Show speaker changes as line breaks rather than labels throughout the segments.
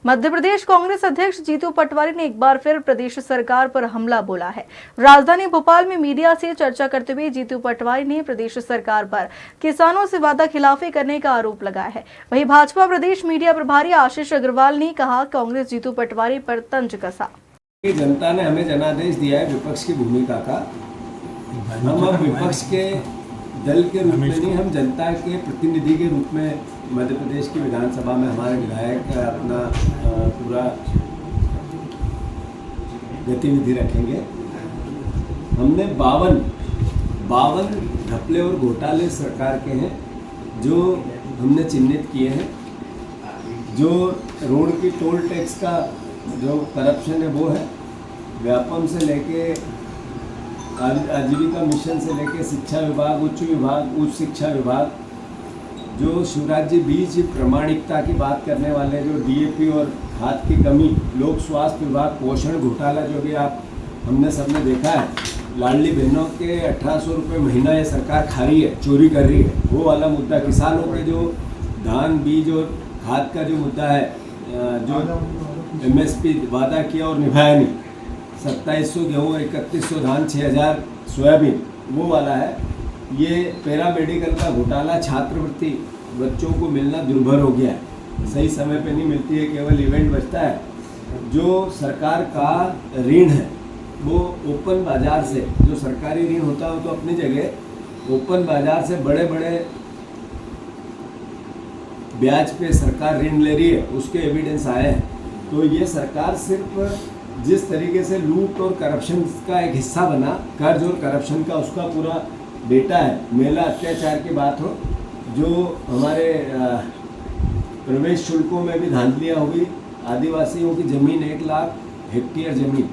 मध्य प्रदेश कांग्रेस अध्यक्ष जीतू पटवारी ने एक बार फिर प्रदेश सरकार पर हमला बोला है। राजधानी भोपाल में मीडिया से चर्चा करते हुए जीतू पटवारी ने प्रदेश सरकार पर किसानों से वादा खिलाफी करने का आरोप लगाया है। वहीं भाजपा प्रदेश मीडिया प्रभारी आशीष अग्रवाल ने कहा, कांग्रेस जीतू पटवारी पर तंज कसा।
जनता ने हमें जनादेश दिया है विपक्ष की भूमिका का। हम अब विपक्ष के दल के रूप में नहीं, हम जनता के प्रतिनिधि के रूप में मध्य प्रदेश की विधानसभा में हमारे विधायक अपना पूरा गतिविधि रखेंगे। हमने 52 घपले और घोटाले सरकार के हैं जो हमने चिन्हित किए हैं। जो रोड की टोल टैक्स का जो करप्शन है वो है, व्यापम से लेके आजीविका मिशन से लेके शिक्षा विभाग, उच्च शिक्षा विभाग, जो शिवराज जी बीज प्रमाणिकता की बात करने वाले, जो डीएपी और खाद की कमी, लोक स्वास्थ्य विभाग, पोषण घोटाला जो भी हमने सबने देखा है, लाडली बहनों के 1800 रुपये महीना ये सरकार खा रही है, चोरी कर रही है, वो वाला मुद्दा, किसानों के जो धान बीज और खाद का जो मुद्दा है, जो MSP वादा किया और निभाया नहीं, 2700 गेहूँ, 3100 धान, 6000 सोयाबीन, वो वाला है। ये पैरामेडिकल का घोटाला, छात्रवृत्ति बच्चों को मिलना दुर्भर हो गया है, सही समय पे नहीं मिलती है, केवल इवेंट बचता है। जो सरकार का ऋण है वो ओपन बाजार से, जो सरकारी ऋण होता है वो तो अपनी जगह, ओपन बाजार से बड़े बड़े ब्याज पे सरकार ऋण ले रही है, उसके एविडेंस आए हैं। तो ये सरकार सिर्फ जिस तरीके से लूट और करप्शन का एक हिस्सा बना, कर्ज और करप्शन का उसका पूरा डेटा है। मेला अत्याचार की बात हो, जो हमारे प्रवेश शुल्कों में भी धांधलियाँ हुई, आदिवासियों की ज़मीन 1 लाख हेक्टेयर ज़मीन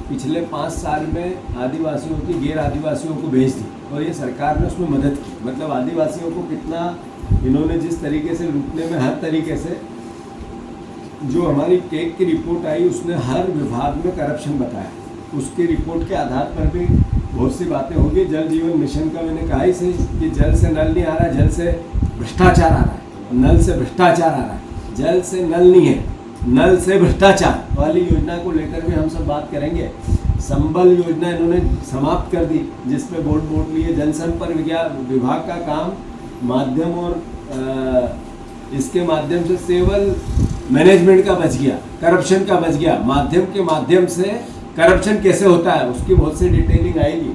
पिछले 5 साल में आदिवासियों की गैर आदिवासियों को भेज दी और ये सरकार ने उसमें मदद की। मतलब आदिवासियों को कितना इन्होंने जिस तरीके से लूटने में, हर तरीके से, जो हमारी टेक की रिपोर्ट आई उसने हर विभाग में करप्शन बताया। उसकी रिपोर्ट के आधार पर भी बहुत सी बातें होगी। जल जीवन मिशन का मैंने कहा ही सही कि जल से नल नहीं आ रहा है, जल से भ्रष्टाचार आ रहा है, नल से भ्रष्टाचार आ रहा है। जल से नल नहीं है, नल से भ्रष्टाचार वाली योजना को लेकर भी हम सब बात करेंगे। संबल योजना इन्होंने समाप्त कर दी, जिसपे बोर्ड लिए। जनसंपर्क विभाग का काम माध्यम और इसके माध्यम से सिविल मैनेजमेंट का बच गया, करप्शन का बच गया। माध्यम के माध्यम से करप्शन कैसे होता है उसकी बहुत सी डिटेलिंग आएगी।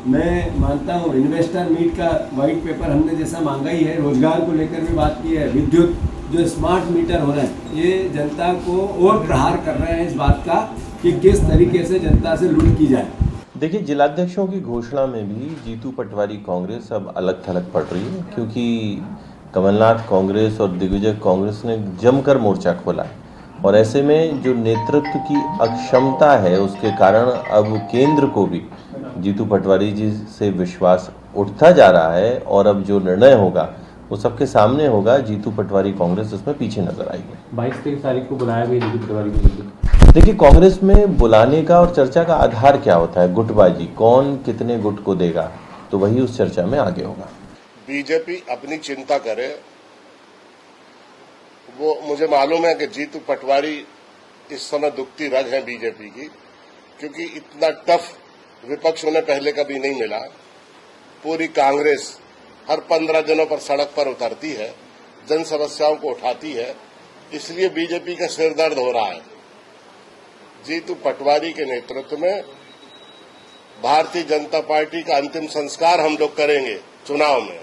मैं मानता हूँ इन्वेस्टर मीट का वाइट पेपर हमने जैसा मांगा ही है, रोजगार को लेकर भी बात की है, विद्युत जो स्मार्ट मीटर हो रहे हैं, ये जनता को और प्रहार कर रहे हैं इस बात का कि किस तरीके से जनता से लूट की जाए।
देखिए, जिलाध्यक्षों की घोषणा में भी जीतू पटवारी कांग्रेस अब अलग थलग पड़ रही है, क्योंकि कमलनाथ कांग्रेस और दिग्विजय कांग्रेस ने जमकर मोर्चा खोला है और ऐसे में जो नेतृत्व की अक्षमता है उसके कारण अब केंद्र को भी जीतू पटवारी जी से विश्वास उठता जा रहा है और अब जो निर्णय होगा वो सबके सामने होगा। जीतू पटवारी कांग्रेस उसमें पीछे नजर आएगी।
22-23 तारीख को बुलाया गया जीतू पटवारी को।
देखिए, कांग्रेस में बुलाने का और चर्चा का आधार क्या होता है? गुटबाजी, कौन कितने गुट को देगा, तो वही उस चर्चा में आगे होगा।
बीजेपी अपनी चिंता करे, वो मुझे मालूम है कि जीतू पटवारी इस समय दुखती रग है बीजेपी की, क्योंकि इतना टफ विपक्ष उन्हें पहले कभी नहीं मिला। पूरी कांग्रेस हर 15 दिनों पर सड़क पर उतरती है, जन समस्याओं को उठाती है, इसलिए बीजेपी का सिर दर्द हो रहा है। जीतू पटवारी के नेतृत्व में भारतीय जनता पार्टी का अंतिम संस्कार हम लोग करेंगे चुनाव में।